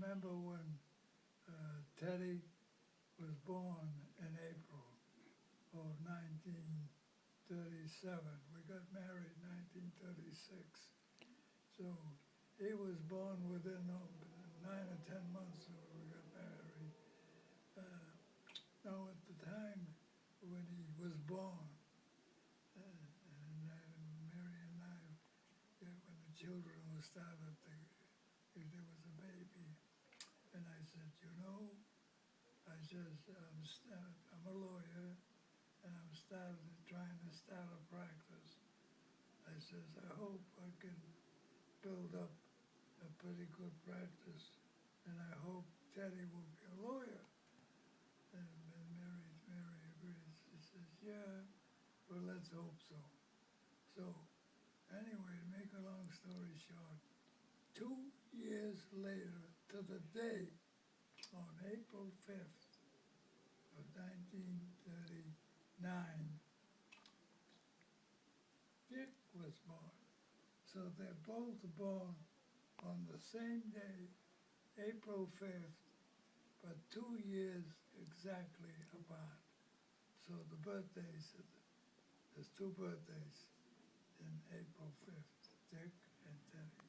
remember when Teddy was born in April of 1937. We got married in 1936. So he was born within 9 or 10 months of we got married. Now, at the time when he was born, and Mary and I, when the children were started, if there was a baby, and I said, I says, I'm a lawyer, and I'm trying to start a practice. I says, I hope I can build up a pretty good practice, and I hope Teddy will be a lawyer. And Mary agrees. She says, yeah, well, let's hope so. So, anyway, to make a long story short, 2 years later, to the day, on April 5th of 1939, Dick was born. So they're both born on the same day, April 5th, but 2 years exactly apart. So the birthdays, there's two birthdays in April 5th, Dick and Teddy.